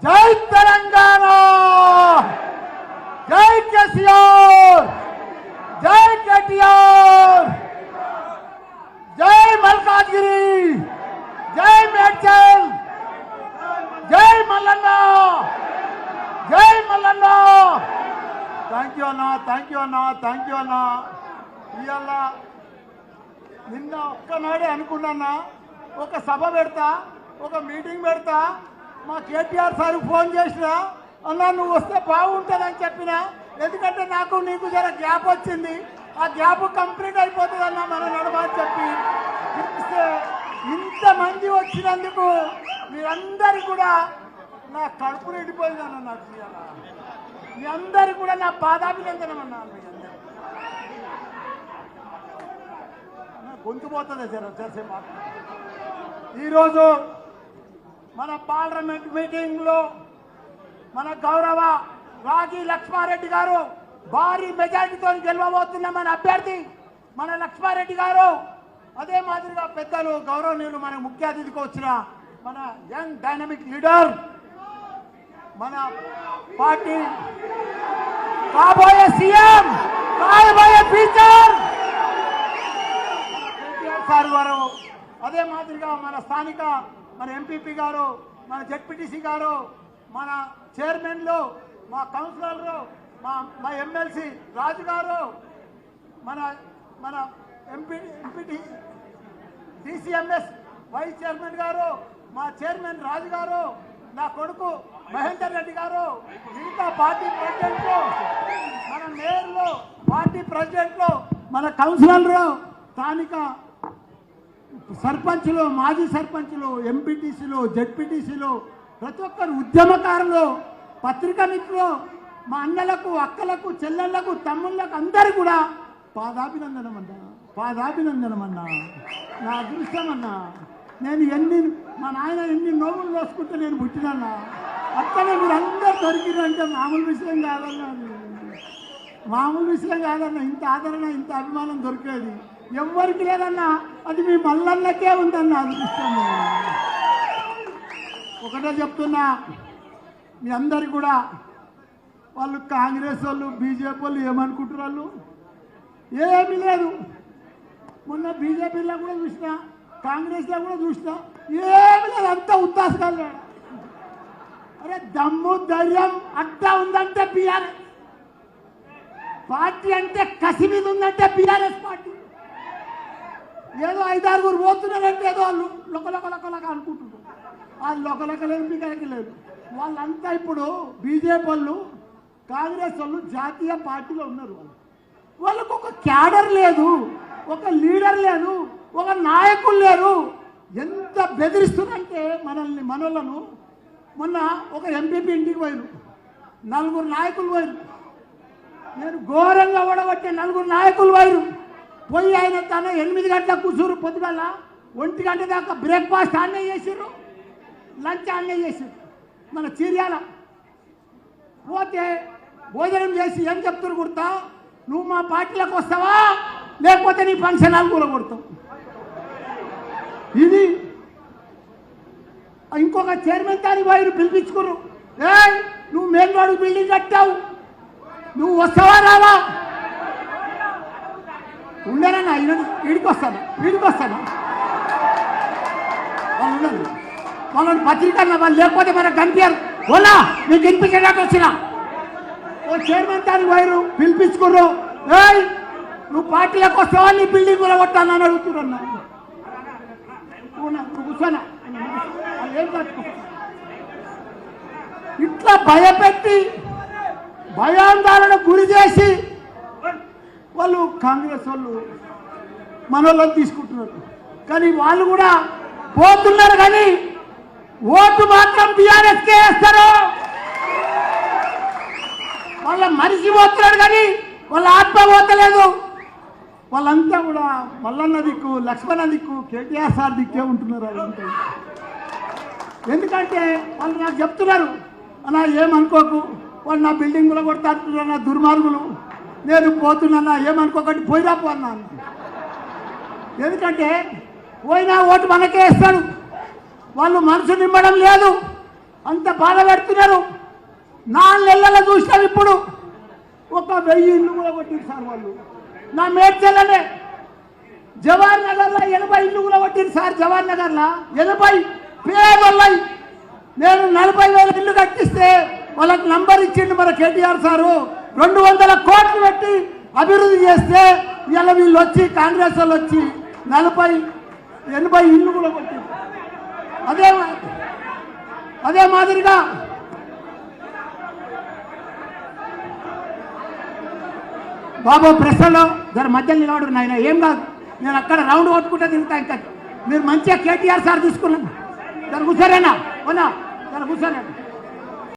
జై తెలంగాణ, జై కేసీఆర్, జై కేటీఆర్, జై మల్కాజ్గిరి, జై మేడ్చల్, జై మల్లన్న, జై మల్లన్న. థ్యాంక్ యూ అన్న, థ్యాంక్ యూ అన్న, థ్యాంక్ యూ అన్న. ఇవాళ నిన్న ఒక్కనాడే అనుకున్నా ఒక సభ పెడతా, ఒక మీటింగ్ పెడతా. మా కేటీఆర్ సార్ ఫోన్ చేసినా, అన్నా నువ్వు వస్తే బాగుంటుందని చెప్పిన. ఎందుకంటే నాకు నీకు జర గ్యాప్ వచ్చింది, ఆ గ్యాప్ కంప్లీట్ అయిపోతుంది అన్న మన నడవని చెప్పి ఇస్తే ఇంతమంది వచ్చినందుకు మీరందరికీ కూడా నా కడుపు నిండిపోయిందన్న. నాకు మీ అందరికీ కూడా నా పాదాభినందనం అన్నా. మీ అందరూ గొంతు పోతుంది చేసే మాట. ఈరోజు మన పార్లమెంట్ మీటింగ్లో మన గౌరవ రాగి లక్ష్మారెడ్డి గారు భారీ మెజారిటీతో గెలవబోతున్న మన అభ్యర్థి మన లక్ష్మారెడ్డి గారు, అదే మాదిరిగా పెద్దలు గౌరవనీయులు మన ముఖ్య అతిథికి వచ్చిన మన యంగ్ డైనమిక్ లీడర్, మన పార్టీ కాబోయే సీఎం, కాబోయే ఫ్యూచర్ సార్ గారు, అదే మాదిరిగా మన స్థానిక మన ఎంపీపీ గారు, మన జెడ్పీటీసీ గారు, మన చైర్మన్లు, మా కౌన్సిలర్లు, మా ఎమ్మెల్సీ రాజు గారు, మన మన ఎంపీటీ డిసిఎంఎస్ వైస్ చైర్మన్ గారు, మా చైర్మన్ రాజు గారు, నా కొడుకు మహేందర్ రెడ్డి గారు, మిగతా పార్టీ ప్రెసిడెంట్లు, మన మేయర్లు, పార్టీ ప్రెసిడెంట్లు, మన కౌన్సిలర్లు, స్థానిక సర్పంచులు, మాజీ సర్పంచులు, ఎంపీటీసీలు, జెడ్పీటీసీలు, ప్రతి ఒక్కరు ఉద్యమకారులు, పత్రికా మిత్రులు, మా అన్నలకు, అక్కలకు, చెల్లెళ్లకు, తమ్ముళ్లకు అందరూ కూడా పాదాభినందనం అన్నా, పాదాభినందనం అన్నా. నా అదృష్టం అన్నా. నేను మా నాయన ఎన్ని నోవులు వేసుకుంటే నేను పుట్టినన్నా. అక్కడే మీరు అందరూ దొరికిరంటే మామూలు విషయం కాదన్నా, మామూలు విషయం కాదన్నా. ఇంత ఆదరణ, ఇంత అభిమానం దొరికేది ఎవరికి లేదన్నా, అది మీ మల్లన్నకే ఉందన్న అదృష్టం. ఒకటే చెప్తున్నా మీ అందరికి కూడా, వాళ్ళు కాంగ్రెస్ వాళ్ళు, బీజేపీ వాళ్ళు ఏమనుకుంటారు, వాళ్ళు ఏమీ లేదు. మొన్న బీజేపీలో కూడా చూసినా, కాంగ్రెస్లో కూడా చూసినా, ఏమి లేదు, అంతా ఉత్తాసకాలు. అరే దమ్ము ధైర్యం అడ్డా ఉందంటే బీఆర్ఎస్ పార్టీ, అంటే కసి మీద ఉందంటే బీఆర్ఎస్ పార్టీ. ఏదో 5-6 పోతున్నారంటే ఏదో వాళ్ళు లొకలొకలొకలక అనుకుంటున్నారు. ఆ లొకలొకలేదు, మీకు లేదు. వాళ్ళంతా ఇప్పుడు బీజేపీ వాళ్ళు, కాంగ్రెస్ వాళ్ళు జాతీయ పార్టీలో ఉన్నారు. వాళ్ళకు ఒక క్యాడర్ లేదు, ఒక లీడర్ లేదు, ఒక నాయకులు లేరు. ఎంత బెదిరిస్తున్నారంటే మనోళ్ళను. మొన్న ఒక ఎంపీపీ ఇంటికి పోయారు, 4 నాయకులు పోయారు. నేను ఘోరంగా ఓడగొట్టే 4 నాయకులు పోయారు. పోయి ఆయన తన 8 గంటలకు కూర్చురు, పొద్దుగల 1 గంట దాకా బ్రేక్ఫాస్ట్ ఆన్నే చేసారు, లంచ్ ఆన్నే చేసారు. మన చీర్యాల పోతే భోజనం చేసి ఏం చెప్తారు గుర్తా, నువ్వు మా పార్టీలకు వస్తావా లేకపోతే నీ ఫంక్షన్ హాల్ కూలగొడతావు. ఇది ఇంకొక చైర్మన్ దాని పోయి పిలిపించుకున్నారు. నువ్వు మెయిన్ రోడ్ బిల్డింగ్ కట్టావు, నువ్వు వస్తావా రావా? ఉండేనన్నా, వీడికి వస్తాను వాళ్ళు ఉండదు. వాళ్ళని పత్రికన్నా వాళ్ళు లేకపోతే మనకు కనిపించారు. ఓలా మీకు వినిపించేటట్టు వచ్చిన ఓ చైర్మన్ దానికి పోయారు, పిలిపించుకున్నారు. నువ్వు పార్టీలకు వస్తావా, నీ బిల్డింగ్ కూడా కొట్టాలని అడుగుతున్నా. నువ్వు కూర్చోనా, ఏం కట్టుకో. ఇట్లా భయపెట్టి భయాందోళన గురి చేసి వాళ్ళు కాంగ్రెస్ వాళ్ళు మనోళ్ళని తీసుకుంటున్నారు. కానీ వాళ్ళు కూడా పోతున్నారు, కానీ ఓటు మాత్రం బీఆర్ఎస్కే వేస్తారు. వాళ్ళ మనిషి పోతున్నాడు, కానీ వాళ్ళ ఆత్మ పోతలేదు. వాళ్ళంతా కూడా మల్లన్న దిక్కు, లక్ష్మణ దిక్కు, కేటీఆర్ సార్ దిక్కే ఉంటున్నారు. వాళ్ళంతా ఎందుకంటే వాళ్ళు నాకు చెప్తున్నారు, అన్నా ఏమనుకోకు, వాళ్ళు నా బిల్డింగ్ కూడా కొడతారు, నా దుర్మార్గులు, నేను పోతున్నా, ఏమనుకోకండి పోయిరా పో అన్నాను. ఎందుకంటే పోయినా ఓటు మనకే ఇస్తాడు. వాళ్ళు మనసు నింపడం లేదు, అంత బాధ పెడుతున్నారు. 4 నెలల్లో చూసినాం. ఇప్పుడు 1000 ఇల్లు కూడా కొట్టిరు సార్ వాళ్ళు. నా మేడ్చల్లనే జవహర్ నగర్లో 80 ఇల్లు కూడా కొట్టిరు సార్. జవహర్ నగర్లో 80 పేదోళ్ళై. నేను 40,000 ఇల్లు కట్టిస్తే వాళ్ళకి నంబర్ ఇచ్చిండు మన కేటీఆర్ సారు. 200 కోట్లు పెట్టి అభివృద్ధి చేస్తే ఇలా వీళ్ళు వచ్చి కాంగ్రెస్ వాళ్ళు వచ్చి 40-80 ఇల్లు కూడా కొట్టిరు. అదే మాదిరిగా బాబు ప్రశ్నలో జర మధ్యలో నిలబడు నాయన. ఏం కాదు, నేను అక్కడ రౌండ్ కొట్టుకుంటే తిరుగుతా. ఇంకా మీరు మంచిగా కేటీఆర్ సార్ తీసుకున్నాను. జర కూర్చోరేనా జర కూర్చోరేనా.